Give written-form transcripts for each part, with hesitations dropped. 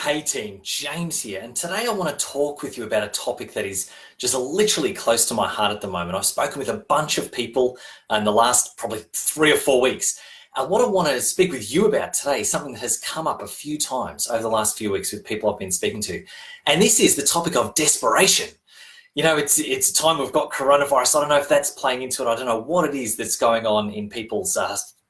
Hey team, James here, and today I want to talk with you about a topic that is just literally close to my heart at the moment. I've spoken with a bunch of people in the last probably 3 or 4 weeks. And what I want to speak with you about today is something that has come up a few times over the last few weeks with people I've been speaking to. And this is the topic of desperation. You know, it's a time we've got coronavirus. I don't know if that's playing into it. I don't know what it is that's going on in people's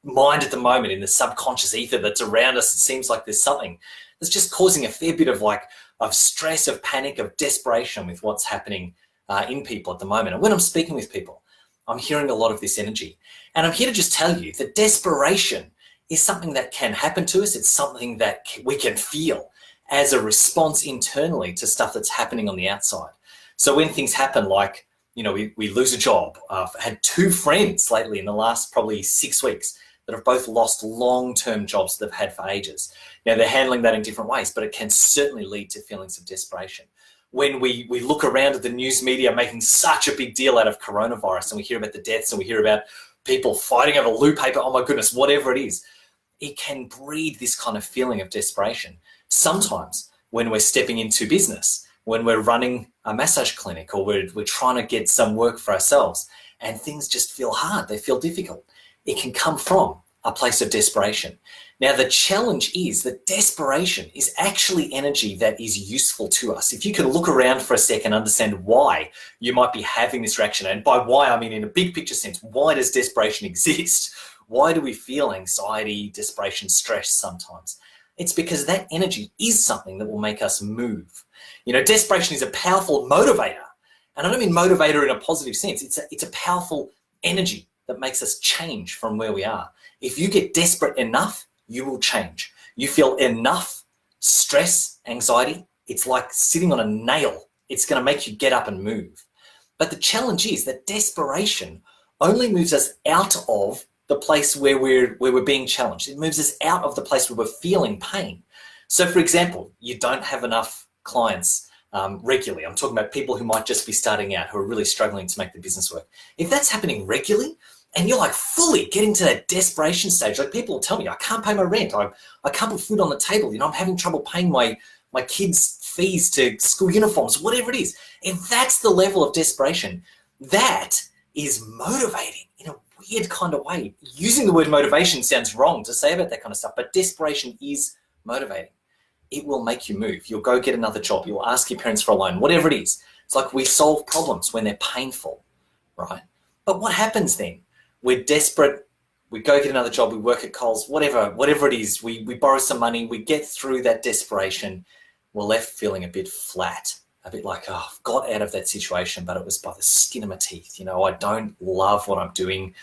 mind at the moment, in the subconscious ether that's around us. It seems like there's something that's just causing a fair bit of stress, of panic, of desperation with what's happening in people at the moment. And when I'm speaking with people, I'm hearing a lot of this energy. And I'm here to just tell you that desperation is something that can happen to us. It's something that we can feel as a response internally to stuff that's happening on the outside. So when things happen, like, you know, we lose a job. I've had 2 friends lately in the last probably 6 weeks that have both lost long-term jobs they've had for ages. Now, they're handling that in different ways, but it can certainly lead to feelings of desperation. When we look around at the news media making such a big deal out of coronavirus, and we hear about the deaths, and we hear about people fighting over loo paper, oh my goodness, whatever it is, it can breed this kind of feeling of desperation. Sometimes when we're stepping into business, when we're running a massage clinic, or we're trying to get some work for ourselves, and things just feel hard, they feel difficult, it can come from a place of desperation. Now, the challenge is that desperation is actually energy that is useful to us. If you can look around for a second, understand why you might be having this reaction, and by why I mean in a big picture sense, why does desperation exist? Why do we feel anxiety, desperation, stress sometimes? It's because that energy is something that will make us move. You know, desperation is a powerful motivator. And I don't mean motivator in a positive sense. It's a powerful energy that makes us change from where we are. If you get desperate enough, you will change. You feel enough stress, anxiety, it's like sitting on a nail. It's going to make you get up and move. But the challenge is that desperation only moves us out of the place where we're being challenged. It moves us out of the place where we're feeling pain. So for example, you don't have enough clients regularly. I'm talking about people who might just be starting out, who are really struggling to make the business work. If that's happening regularly, and you're like fully getting to that desperation stage, like people will tell me, I can't pay my rent, I can't put food on the table, you know, I'm having trouble paying my kids' fees to school uniforms, whatever it is. If that's the level of desperation, that is motivating in a weird kind of way. Using the word motivation sounds wrong to say about that kind of stuff, but desperation is motivating. It will make you move. You'll go get another job. You'll ask your parents for a loan, whatever it is. It's like we solve problems when they're painful, right? But what happens then? We're desperate, we go get another job, we work at Coles, whatever it is, we borrow some money, we get through that desperation, we're left feeling a bit flat, a bit like, oh, I've got out of that situation, but it was by the skin of my teeth. You know, I don't love what I'm doing,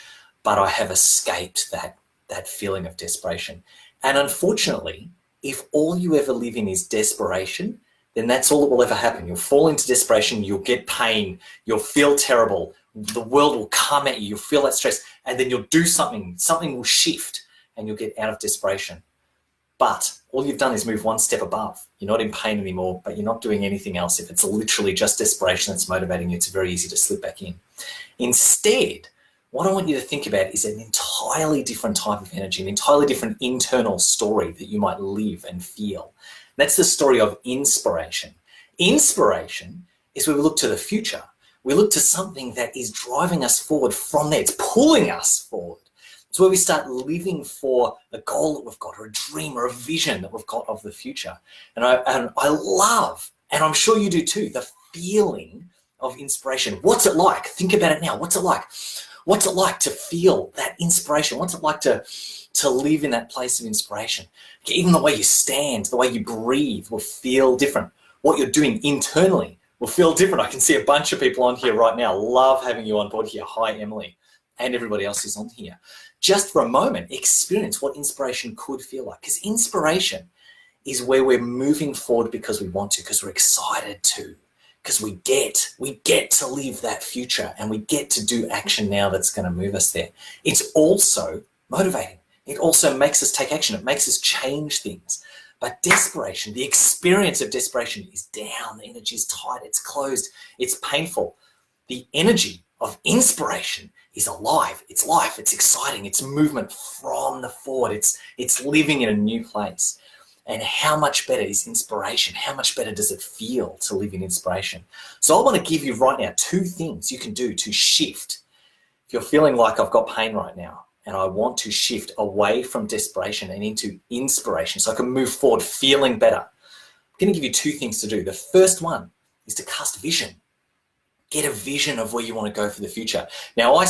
but I have escaped that feeling of desperation. And unfortunately, if all you ever live in is desperation, then that's all that will ever happen. You'll fall into desperation, you'll get pain, you'll feel terrible, the world will come at you, you'll feel that stress, and then you'll do something will shift and you'll get out of desperation. But all you've done is move one step above. You're not in pain anymore, but you're not doing anything else. If it's literally just desperation that's motivating you, it's very easy to slip back in. Instead, what I want you to think about is an entirely different type of energy, an entirely different internal story that you might live and feel. That's the story of inspiration. Inspiration is where we look to the future. We look to something that is driving us forward from there. It's pulling us forward. It's where we start living for a goal that we've got, or a dream, or a vision that we've got of the future. And I love, and I'm sure you do too, the feeling of inspiration. What's it like? Think about it now. What's it like? What's it like to feel that inspiration? What's it like to live in that place of inspiration? Even the way you stand, the way you breathe will feel different. What you're doing internally will feel different. I can see a bunch of people on here right now. Love having you on board here. Hi, Emily, and everybody else who's on here. Just for a moment, experience what inspiration could feel like. Because inspiration is where we're moving forward because we want to, because we're excited to, because we get to live that future, and we get to do action now that's going to move us there. It's also motivating. It also makes us take action. It makes us change things. But desperation, the experience of desperation, is down. The energy is tight. It's closed. It's painful. The energy of inspiration is alive. It's life. It's exciting. It's movement from the forward. It's living in a new place. And how much better is inspiration? How much better does it feel to live in inspiration? So I want to give you right now 2 things you can do to shift. If you're feeling like I've got pain right now and I want to shift away from desperation and into inspiration so I can move forward feeling better, I'm going to give you 2 things to do. The first one is to cast vision. Get a vision of where you want to go for the future. Now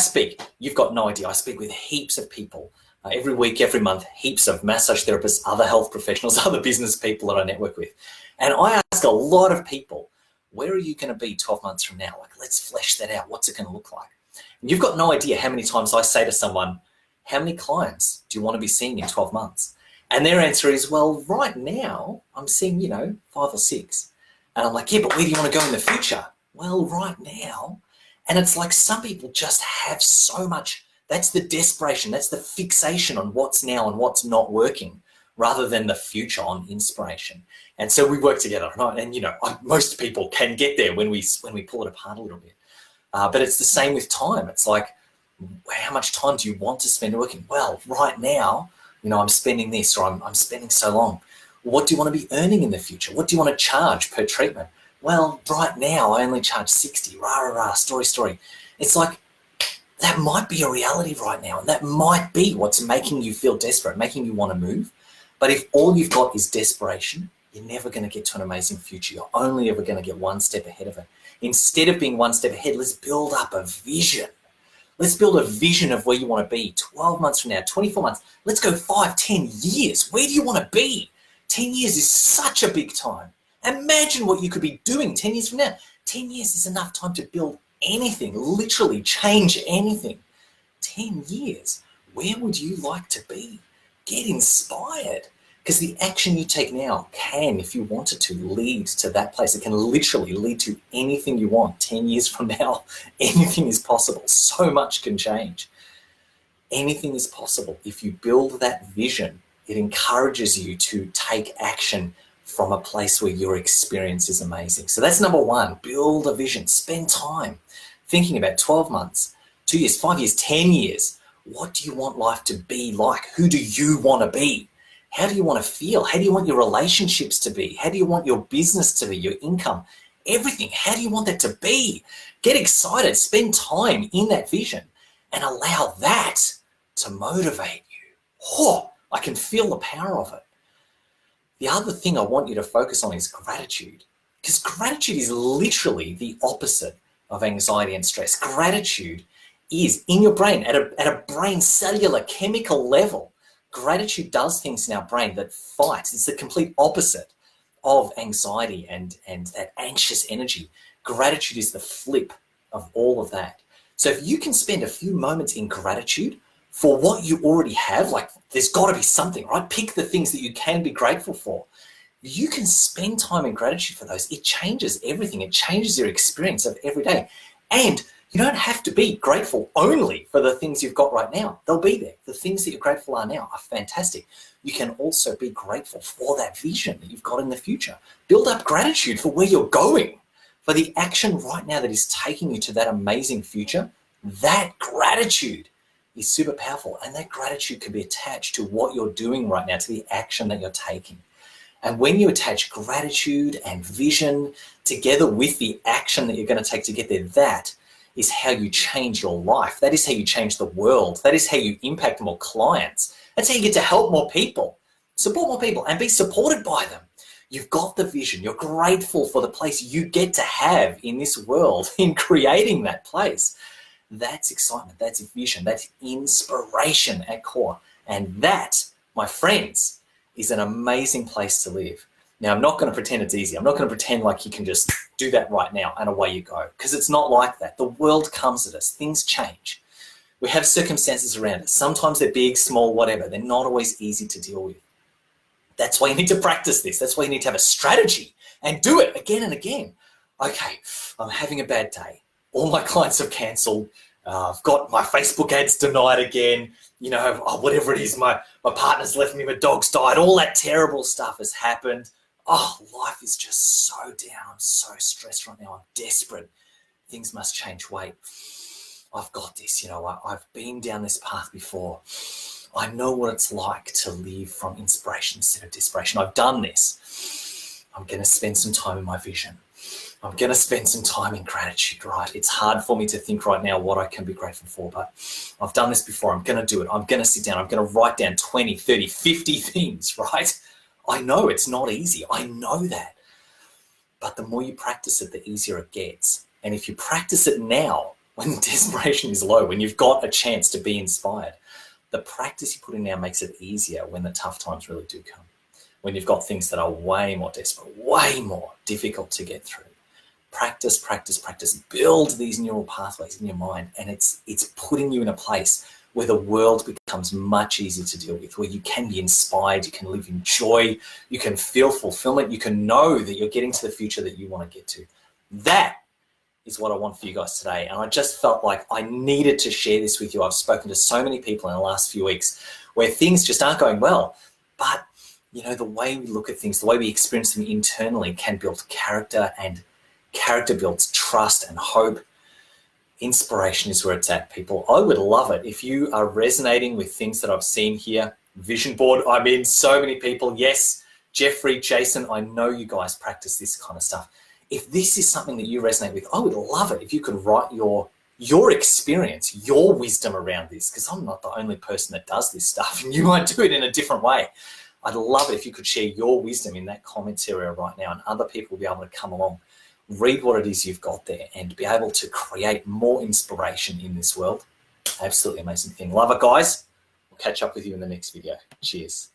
you've got no idea, I speak with heaps of people every week, every month, heaps of massage therapists, other health professionals, other business people that I network with. And I ask a lot of people, where are you going to be 12 months from now? Like, let's flesh that out. What's it going to look like? And you've got no idea how many times I say to someone, how many clients do you want to be seeing in 12 months? And their answer is, well, right now I'm seeing, 5 or 6. And I'm like, yeah, but where do you want to go in the future? Well, right now. And it's like some people just have so much. That's the desperation. That's the fixation on what's now and what's not working rather than the future on inspiration. And so we work together. And, most people can get there when we pull it apart a little bit. But it's the same with time. It's like, how much time do you want to spend working? Well, right now, I'm spending this, or I'm spending so long. What do you want to be earning in the future? What do you want to charge per treatment? Well, right now I only charge 60, story. It's like, that might be a reality right now. And that might be what's making you feel desperate, making you want to move. But if all you've got is desperation, you're never going to get to an amazing future. You're only ever going to get one step ahead of it. Instead of being one step ahead, let's build up a vision. Let's build a vision of where you want to be 12 months from now, 24 months. Let's go 5, 10 years. Where do you want to be? 10 years is such a big time. Imagine what you could be doing 10 years from now. 10 years is enough time to build anything, literally change anything. 10 years, where would you like to be? Get inspired, because the action you take now can, if you wanted to, lead to that place. It can literally lead to anything you want. 10 years from now, anything is possible. So much can change. Anything is possible. If you build that vision, it encourages you to take action from a place where your experience is amazing. So that's number 1, build a vision, spend time thinking about 12 months, 2 years, 5 years, 10 years. What do you want life to be like? Who do you want to be? How do you want to feel? How do you want your relationships to be? How do you want your business to be, your income, everything? How do you want that to be? Get excited, spend time in that vision and allow that to motivate you. Oh, I can feel the power of it. The other thing I want you to focus on is gratitude, because gratitude is literally the opposite of anxiety and stress. Gratitude is in your brain at a brain cellular chemical level. Gratitude does things in our brain that fight. It's the complete opposite of anxiety and that anxious energy. Gratitude is the flip of all of that. So if you can spend a few moments in gratitude for what you already have, like there's got to be something, right? Pick the things that you can be grateful for. You can spend time in gratitude for those. It changes everything. It changes your experience of every day. And you don't have to be grateful only for the things you've got right now. They'll be there. The things that you're grateful are now are fantastic. You can also be grateful for that vision that you've got in the future. Build up gratitude for where you're going, for the action right now that is taking you to that amazing future. That gratitude is super powerful. And that gratitude can be attached to what you're doing right now, to the action that you're taking. And when you attach gratitude and vision together with the action that you're going to take to get there, that is how you change your life. That is how you change the world. That is how you impact more clients. That's how you get to help more people, support more people, and be supported by them. You've got the vision. You're grateful for the place you get to have in this world in creating that place. That's excitement. That's vision. That's inspiration at core. And that, my friends, is an amazing place to live. Now, I'm not going to pretend it's easy. I'm not going to pretend like you can just do that right now and away you go, because it's not like that. The world comes at us. Things change. We have circumstances around us. Sometimes they're big, small, whatever. They're not always easy to deal with. That's why you need to practice this. That's why you need to have a strategy and do it again and again. Okay, I'm having a bad day. All my clients have cancelled. I've got my Facebook ads denied again. Whatever it is, my partner's left me, my dog's died. All that terrible stuff has happened. Oh, life is just so down. I'm so stressed right now. I'm desperate. Things must change. Wait, I've got this. I've been down this path before. I know what it's like to live from inspiration instead of desperation. I've done this. I'm going to spend some time in my vision. I'm going to spend some time in gratitude, right? It's hard for me to think right now what I can be grateful for, but I've done this before. I'm going to do it. I'm going to sit down. I'm going to write down 20, 30, 50 things, right? I know it's not easy. I know that. But the more you practice it, the easier it gets. And if you practice it now, when desperation is low, when you've got a chance to be inspired, the practice you put in now makes it easier when the tough times really do come. When you've got things that are way more desperate, way more difficult to get through. Practice, practice, practice. Build these neural pathways in your mind, and it's putting you in a place where the world becomes much easier to deal with, where you can be inspired, you can live in joy, you can feel fulfillment, you can know that you're getting to the future that you want to get to. That is what I want for you guys today. And I just felt like I needed to share this with you. I've spoken to so many people in the last few weeks where things just aren't going well. But, you know, the way we look at things, the way we experience them internally can build character, and character builds trust and hope. Inspiration is where it's at, people. I would love it if you are resonating with things that I've seen here. Vision board, I mean, so many people. Yes, Jeffrey, Jason, I know you guys practice this kind of stuff. If this is something that you resonate with, I would love it if you could write your experience, your wisdom around this, because I'm not the only person that does this stuff, and you might do it in a different way. I'd love it if you could share your wisdom in that comments area right now, and other people will be able to come along, read what it is you've got there, and be able to create more inspiration in this world. Absolutely amazing thing. Love it, guys. We'll catch up with you in the next video. Cheers.